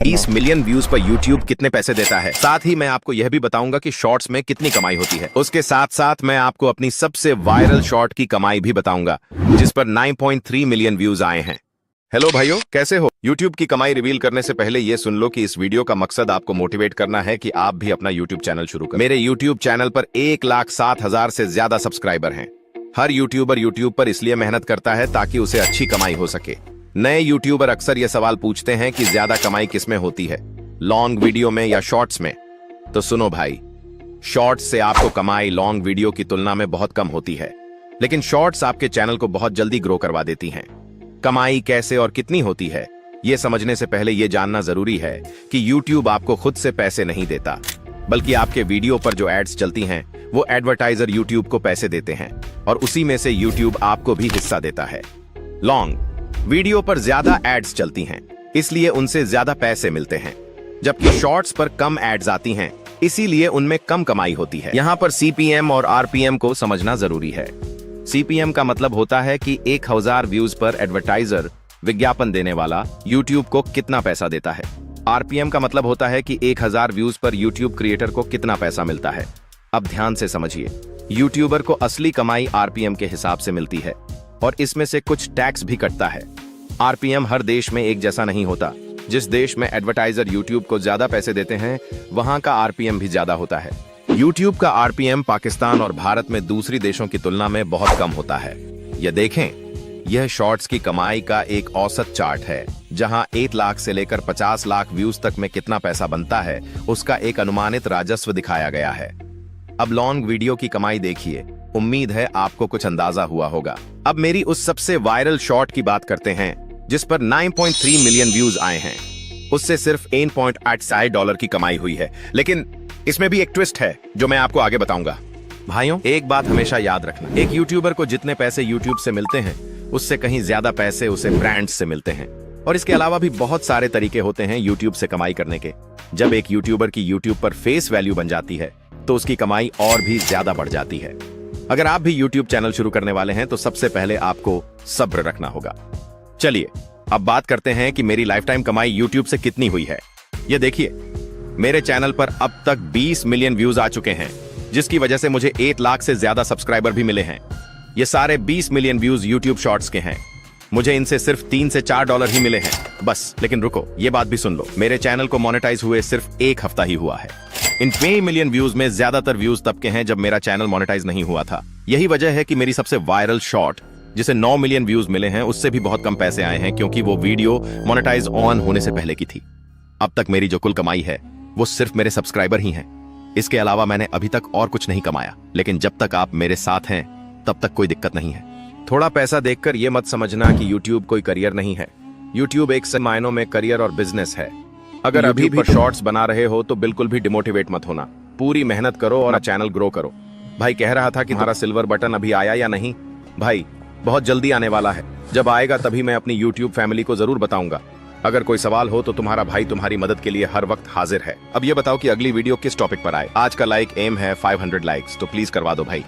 20 million views पर YouTube कितने पैसे देता है। साथ ही मैं आपको यह भी बताऊंगा कि शॉर्ट्स में कितनी कमाई होती है। उसके साथ साथ मैं आपको अपनी सबसे वायरल शॉर्ट की कमाई भी बताऊंगा जिस पर 9.3 मिलियन व्यूज आए हैं। हेलो भाइयों, कैसे हो। YouTube की कमाई रिवील करने से पहले ये सुन लो कि इस वीडियो का मकसद आपको मोटिवेट करना है कि आप भी अपना YouTube चैनल शुरू करें। मेरे YouTube चैनल पर 1,07,000 से ज्यादा सब्सक्राइबर हैं। हर यूट्यूबर YouTube पर इसलिए मेहनत करता है ताकि उसे अच्छी कमाई हो सके। नए यूट्यूबर अक्सर ये सवाल पूछते हैं कि ज्यादा कमाई किसमें होती है, लॉन्ग वीडियो में या शॉर्ट्स में। तो सुनो भाई, शॉर्ट्स से आपको कमाई लॉन्ग वीडियो की तुलना में बहुत कम होती है, लेकिन शॉर्ट्स आपके चैनल को बहुत जल्दी ग्रो करवा देती हैं। कमाई कैसे और कितनी होती है, ये समझने से पहले ये जानना जरूरी है कि YouTube आपको खुद से पैसे नहीं देता, बल्कि आपके वीडियो पर जो एड्स चलती हैं वो एडवर्टाइजर YouTube को पैसे देते हैं और उसी में से YouTube आपको भी हिस्सा देता है। लॉन्ग वीडियो पर ज्यादा एड्स चलती हैं, इसलिए उनसे ज्यादा पैसे मिलते हैं, जबकि शॉर्ट्स पर कम एड्स आती हैं, इसीलिए उनमें कम कमाई होती है। यहाँ पर CPM और RPM को समझना जरूरी है। CPM का मतलब होता है कि 1000 व्यूज पर एडवर्टाइजर विज्ञापन देने वाला YouTube को कितना पैसा देता है। RPM का मतलब होता है कि 1000 व्यूज पर YouTube क्रिएटर को कितना पैसा मिलता है। अब ध्यान से समझिए, यूट्यूबर को असली कमाई RPM के हिसाब से मिलती है और इसमें से कुछ टैक्स भी कटता है। RPM हर देश में एक जैसा नहीं होता। जिस देश में एडवर्टाइजर YouTube को ज्यादा पैसे देते हैं, वहां का RPM भी ज्यादा होता है। YouTube का RPM पाकिस्तान और भारत में दूसरी देशों की तुलना में बहुत कम होता है। यह देखें, यह शॉर्ट्स की कमाई का एक औसत चार्ट है, जहां 1 लाख से लेकर 50 लाख व्यूज तक में कितना पैसा बनता है उसका एक अनुमानित राजस्व दिखाया गया है। अब लॉन्ग वीडियो की कमाई देखिए, उम्मीद है आपको कुछ अंदाजा हुआ होगा। अब मेरी उस सबसे वायरल शॉर्ट की बात करते हैं जिस पर 9.3 मिलियन व्यूज आए हैं। उससे सिर्फ $1.8 की कमाई हुई है, लेकिन इसमें भी एक ट्विस्ट है जो मैं आपको आगे बताऊंगा। भाइयों, एक बात हमेशा याद रखना, एक यूट्यूबर को जितने पैसे यूट्यूब से मिलते हैं उससे कहीं ज्यादा पैसे उसे ब्रांड्स से मिलते हैं। और इसके अलावा भी बहुत सारे तरीके होते हैं यूट्यूब से कमाई करने के। जब एक यूट्यूबर की यूट्यूब पर फेस वैल्यू बन जाती है तो उसकी कमाई और भी ज्यादा बढ़ जाती है। अगर आप भी यूट्यूब चैनल शुरू करने वाले हैं तो सबसे पहले आपको सब्र रखना होगा। चलिए अब बात करते हैं कि मेरी लाइफ टाइम कमाई यूट्यूब से कितनी हुई है। ये देखिए, मेरे चैनल पर अब तक 20 मिलियन व्यूज आ चुके हैं, जिसकी वजह से मुझे 1 लाख से ज्यादा सब्सक्राइबर भी मिले हैं। ये सारे 20 मिलियन व्यूज यूट्यूब शॉर्ट्स के हैं। मुझे इनसे सिर्फ $3 से $4 ही मिले हैं बस। लेकिन रुको, ये बात भी सुन लो, मेरे चैनल को मोनेटाइज हुए सिर्फ 1 हफ्ता ही हुआ है। इन 20 मिलियन व्यूज में ज्यादातर व्यूज तब के हैं जब मेरा चैनल मोनेटाइज नहीं हुआ था। यही वजह है कि मेरी सबसे वायरल शॉर्ट जिसे 9 मिलियन व्यूज मिले हैं उससे भी बहुत कम पैसे आए हैं, क्योंकि वो वीडियो मोनेटाइज ऑन होने से पहले की थी। अब तक मेरी जो कुल कमाई है वो सिर्फ मेरे सब्सक्राइबर ही हैं। इसके अलावा मैंने अभी तक और कुछ नहीं कमाया, लेकिन जब तक आप मेरे साथ हैं तब तक कोई दिक्कत नहीं है। थोड़ा पैसा देखकर ये मत समझना कि YouTube कोई करियर नहीं है। YouTube एक सही मायनों में करियर और बिजनेस है। अगर अभी भी शॉर्ट्स बना रहे हो तो बिल्कुल भी डिमोटिवेट मत होना, पूरी मेहनत करो और चैनल ग्रो करो। भाई कह रहा था कि तुम्हारा सिल्वर बटन अभी आया या नहीं। भाई बहुत जल्दी आने वाला है, जब आएगा तभी मैं अपनी YouTube फैमिली को जरूर बताऊंगा। अगर कोई सवाल हो तो तुम्हारा भाई तुम्हारी मदद के लिए हर वक्त हाजिर है। अब ये बताओ कि अगली वीडियो किस टॉपिक पर आए। आज का लाइक एम है 500 लाइक्स, तो प्लीज करवा दो भाई।